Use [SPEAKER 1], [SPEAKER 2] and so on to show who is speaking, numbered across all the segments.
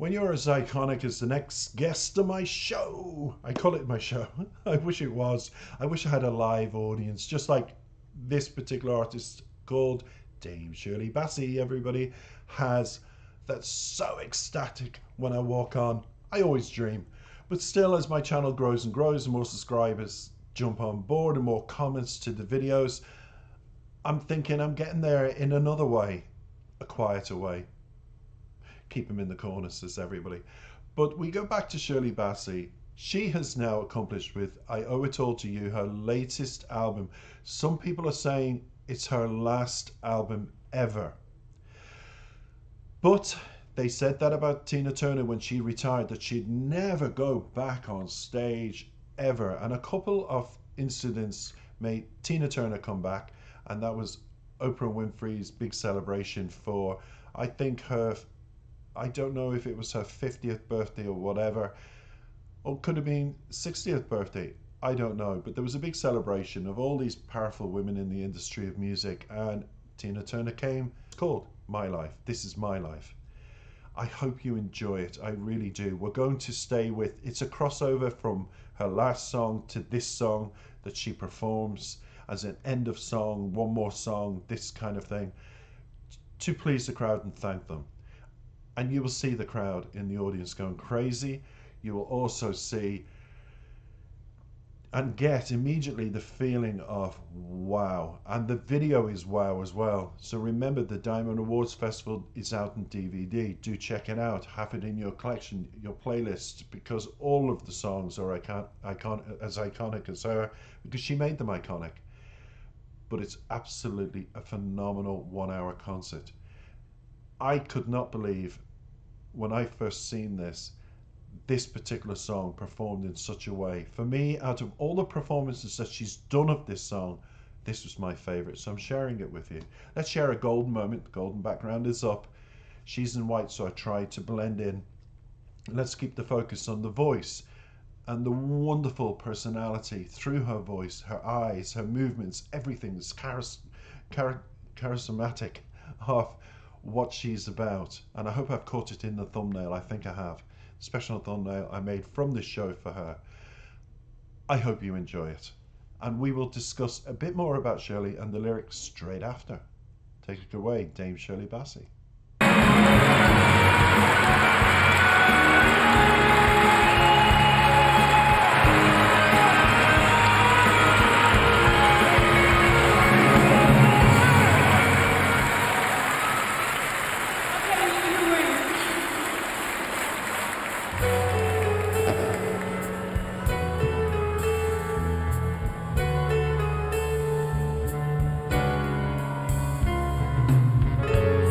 [SPEAKER 1] when you're as iconic as the next guest of my show. I call it my show. I wish it was. I wish I had a live audience, just like this particular artist called Dame Shirley Bassey, everybody, has. That's so ecstatic when I walk on. I always dream. But still, as my channel grows and grows and more subscribers jump on board and more comments to the videos, I'm thinking I'm getting there in another way, a quieter way. Keep them in the corner, says everybody. But we go back to Shirley Bassey. She has now accomplished with I Owe It All to You, her latest album. Some people are saying it's her last album ever. But they said that about Tina Turner when she retired, that she'd never go back on stage ever. And a couple of incidents made Tina Turner come back, and that was Oprah Winfrey's big celebration for, I think, her, I don't know if it was her 50th birthday or whatever, or could have been 60th birthday, I don't know, but there was a big celebration of all these powerful women in the industry of music, and Tina Turner came. It's called My Life. This is my life. I hope you enjoy it. I really do. We're going to stay with, it's a crossover from her last song to this song that she performs as an end of song, one more song, this kind of thing, to please the crowd and thank them. And you will see the crowd in the audience going crazy. You will also see and get immediately the feeling of wow. And the video is wow as well. So remember, the Diamond Awards Festival is out on DVD. Do check it out. Have it in your collection, your playlist, because all of the songs are as iconic as her, because she made them iconic. But it's absolutely a phenomenal 1 hour concert. I could not believe when I first seen this particular song performed in such a way. For me, out of all the performances that she's done of this song, this was my favorite, so I'm sharing it with you. Let's share a golden moment. The golden background is up. She's in white, so I tried to blend in. Let's keep the focus on the voice and the wonderful personality through her voice, her eyes, her movements, everything is charismatic of what she's about. And I hope I've caught it in the thumbnail. I think I have. Special thumbnail I made from this show for her. I hope you enjoy it. And we will discuss a bit more about Shirley and the lyrics straight after. Take it away, Dame Shirley Bassey.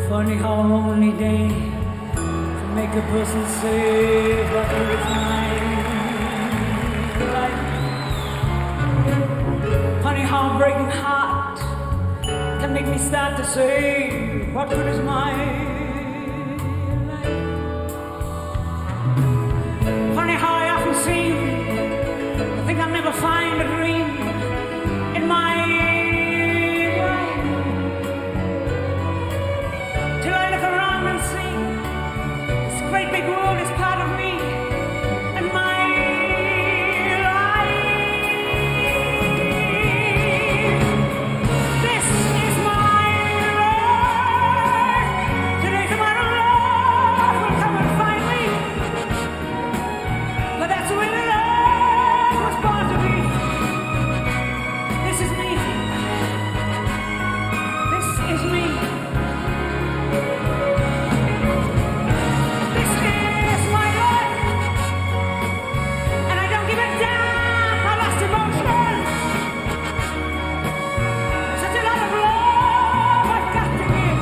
[SPEAKER 2] Funny how a lonely day can make a person say, what is my life? Funny how a breaking heart can make me start to say, what good is my life? Funny how I often seem to think I'll never find a dream in my life. Till I look around and see this great big world is part of me and my life. This is my life. Today, tomorrow, love will come and find me. But that's the way the love was born to be. This is me. This is me. This is my life, and I don't give a damn how lost emotion. Such a lot of love I've got to give.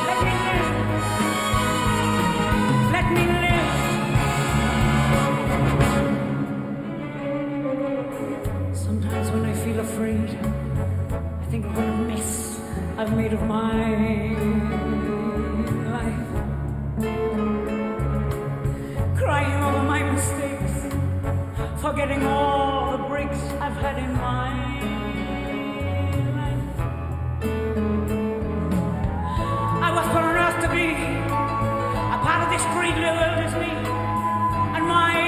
[SPEAKER 2] Let me live. Let me live. Sometimes when I feel afraid, I think of what a mess I've made of my life. Crying over my mistakes, forgetting all the breaks I've had in my life. I was born to be a part of this great world is me and my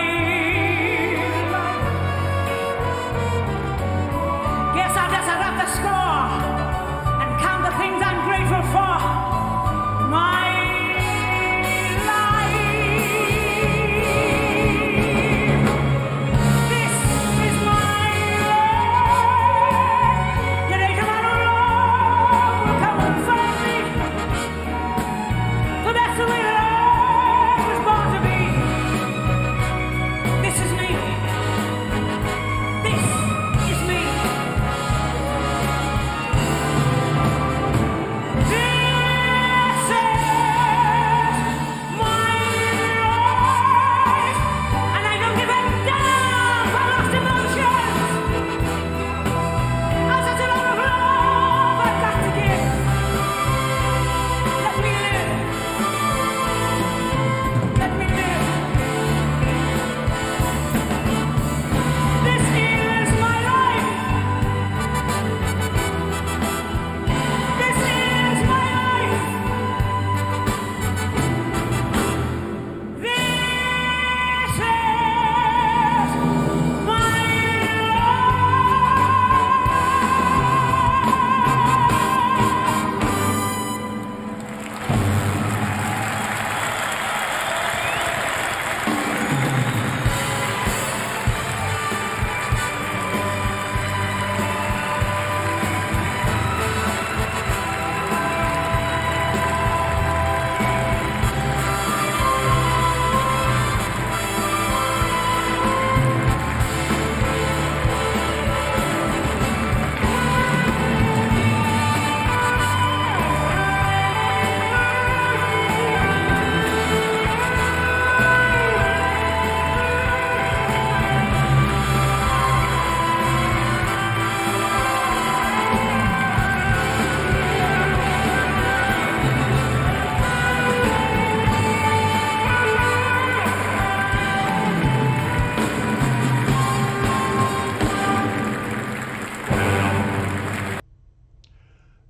[SPEAKER 2] life. Guess I'll just add up the score and count the things I'm grateful for. My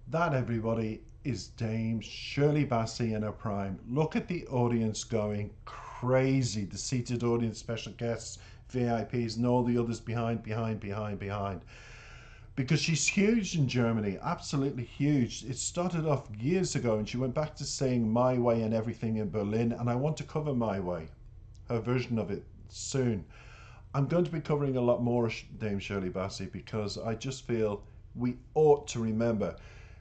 [SPEAKER 1] That, everybody, is Dame Shirley Bassey in her prime. Look at the audience going crazy. The seated audience, special guests, VIPs, and all the others behind. Because she's huge in Germany, absolutely huge. It started off years ago, and she went back to saying My Way and everything in Berlin, and I want to cover My Way, her version of it, soon. I'm going to be covering a lot more Dame Shirley Bassey because I just feel we ought to remember.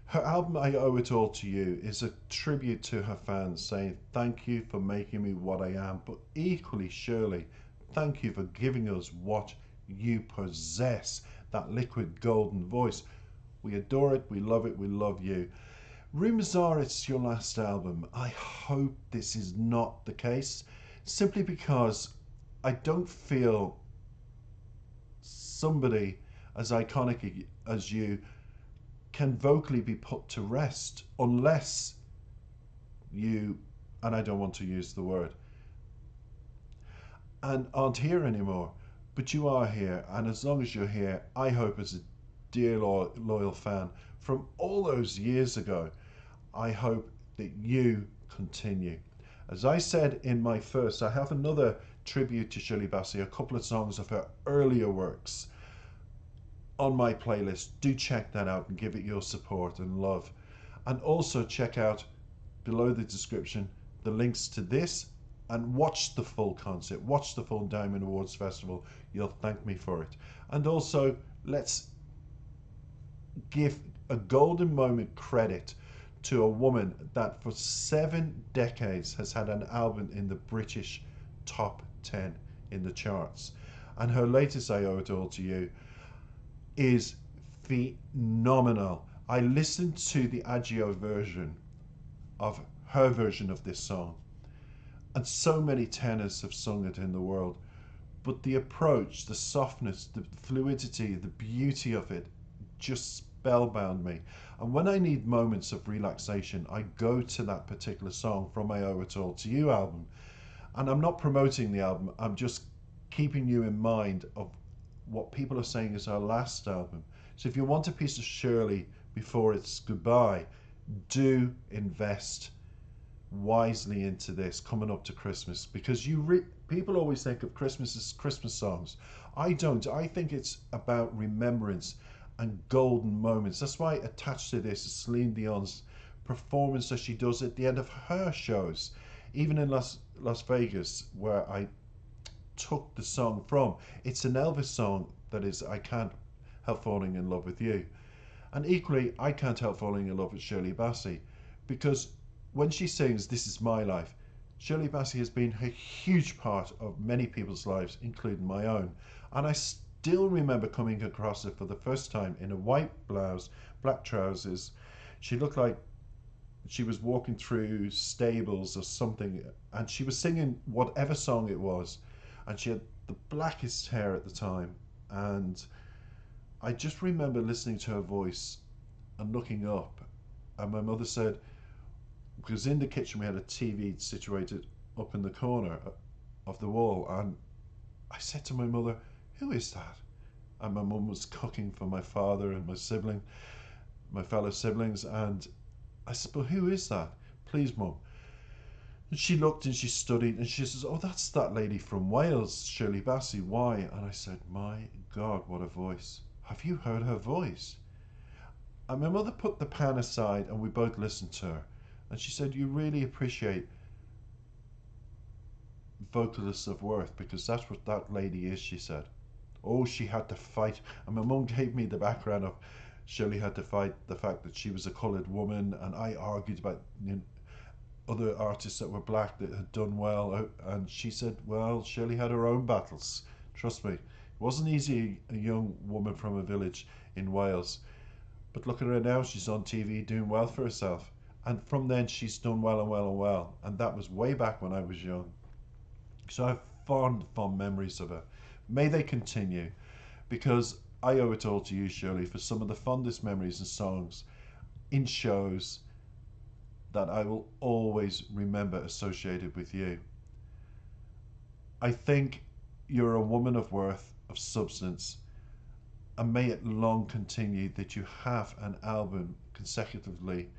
[SPEAKER 1] Her album, I Owe It All to You, is a tribute to her fans, saying thank you for making me what I am, but equally, Shirley, thank you for giving us what you possess, that liquid golden voice. We adore it, we love it, we love you. Rumours are it's your last album. I hope this is not the case, simply because I don't feel somebody as iconic as you can vocally be put to rest unless you, and I don't want to use the word, and aren't here anymore. But you are here, and as long as you're here, I hope as a dear loyal fan from all those years ago, I hope that you continue. As I said in my first, I have another tribute to Shirley Bassey, a couple of songs of her earlier works on my playlist. Do check that out and give it your support and love. And also check out below the description the links to this, and watch the full concert, watch the full Diamond Awards Festival. You'll thank me for it. And also, let's give a golden moment credit to a woman that for 7 decades has had an album in the British top 10 in the charts. And her latest, I Owe It All to You, is phenomenal. I listened to the Agio version of her version of this song, and so many tenors have sung it in the world, but the approach, the softness, the fluidity, the beauty of it just spellbound me. And when I need moments of relaxation, I go to that particular song from I Owe It All to You album. And I'm not promoting the album, I'm just keeping you in mind of what people are saying is her last album. So if you want a piece of Shirley before it's goodbye, do invest wisely into this coming up to Christmas, because people always think of Christmas as Christmas songs. I don't. I think it's about remembrance and golden moments. That's why attached to this is Celine Dion's performance that she does at the end of her shows, even in Las Vegas, where I took the song from. It's an Elvis song that is I Can't Help Falling in Love with You. And equally, I can't help falling in love with Shirley Bassey, because when she sings This Is My Life, Shirley Bassey has been a huge part of many people's lives, including my own. And I still remember coming across her for the first time in a white blouse, black trousers. She looked like she was walking through stables or something, and she was singing whatever song it was, and she had the blackest hair at the time. And I just remember listening to her voice and looking up, and my mother said, because in the kitchen we had a TV situated up in the corner of the wall, and I said to my mother, "Who is that?" And my mum was cooking for my father and my fellow siblings, and I said, "But who is that? Please, Mum." And she looked and she studied, and she says, "Oh, that's that lady from Wales, Shirley Bassey. Why?" And I said, "My God, what a voice. Have you heard her voice?" And my mother put the pan aside and we both listened to her. And she said, "You really appreciate vocalists of worth, because that's what that lady is," she said. Oh, she had to fight. And my mum gave me the background of Shirley had to fight the fact that she was a coloured woman, and I argued about other artists that were black that had done well. And she said, well, Shirley had her own battles. Trust me. It wasn't easy, a young woman from a village in Wales. But look at her now, she's on TV doing well for herself. And from then she's done well and well and well. And that was way back when I was young. So I have fond memories of her. May they continue, because I owe it all to you, Shirley, for some of the fondest memories and songs in shows that I will always remember associated with you. I think you're a woman of worth, of substance, and may it long continue that you have an album consecutively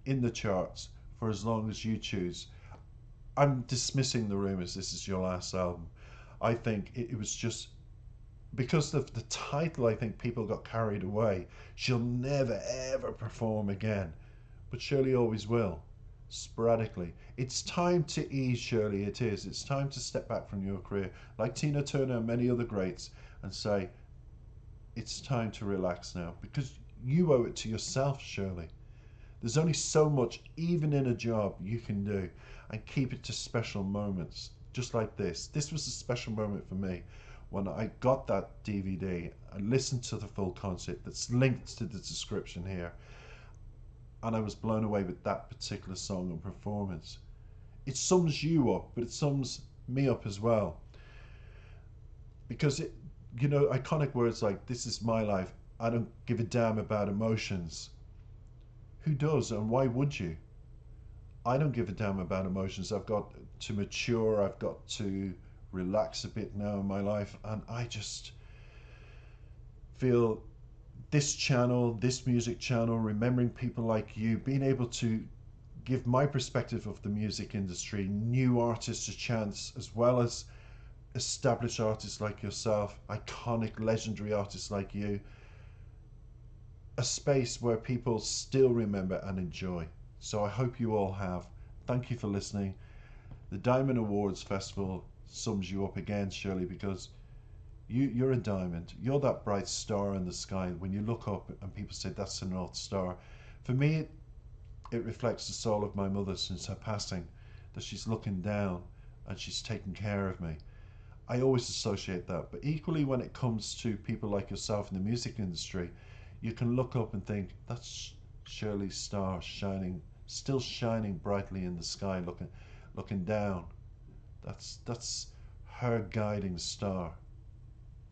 [SPEAKER 1] in the charts for as long as you choose. I'm dismissing the rumours this is your last album. I think it was just because of the title. I think people got carried away. She'll never ever perform again, but Shirley always will, sporadically. It's time to ease, Shirley. It is. It's time to step back from your career, like Tina Turner and many other greats, and say, it's time to relax now, because you owe it to yourself, Shirley. There's only so much, even in a job, you can do, and keep it to special moments, just like this. This was a special moment for me when I got that DVD and listened to the full concert that's linked to the description here, and I was blown away with that particular song and performance. It sums you up, but it sums me up as well, because it, iconic words like "This is my life," "I don't give a damn about emotions." Who does, and why would you? I don't give a damn about emotions. I've got to mature, I've got to relax a bit now in my life, and I just feel this channel, this music channel, remembering people like you, being able to give my perspective of the music industry, new artists a chance, as well as established artists like yourself, iconic, legendary artists like you, a space where people still remember and enjoy. So I hope you all have. Thank you for listening. The Diamond Awards Festival sums you up again, Shirley, because you're a diamond. You're that bright star in the sky. When you look up and people say that's the North Star, for me it reflects the soul of my mother since her passing, that she's looking down and she's taking care of me. I always associate that. But equally, when it comes to people like yourself in the music industry, you can look up and think, that's Shirley's star shining, still shining brightly in the sky, looking down. That's her guiding star.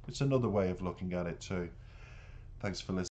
[SPEAKER 1] It's another way of looking at it too. Thanks for listening.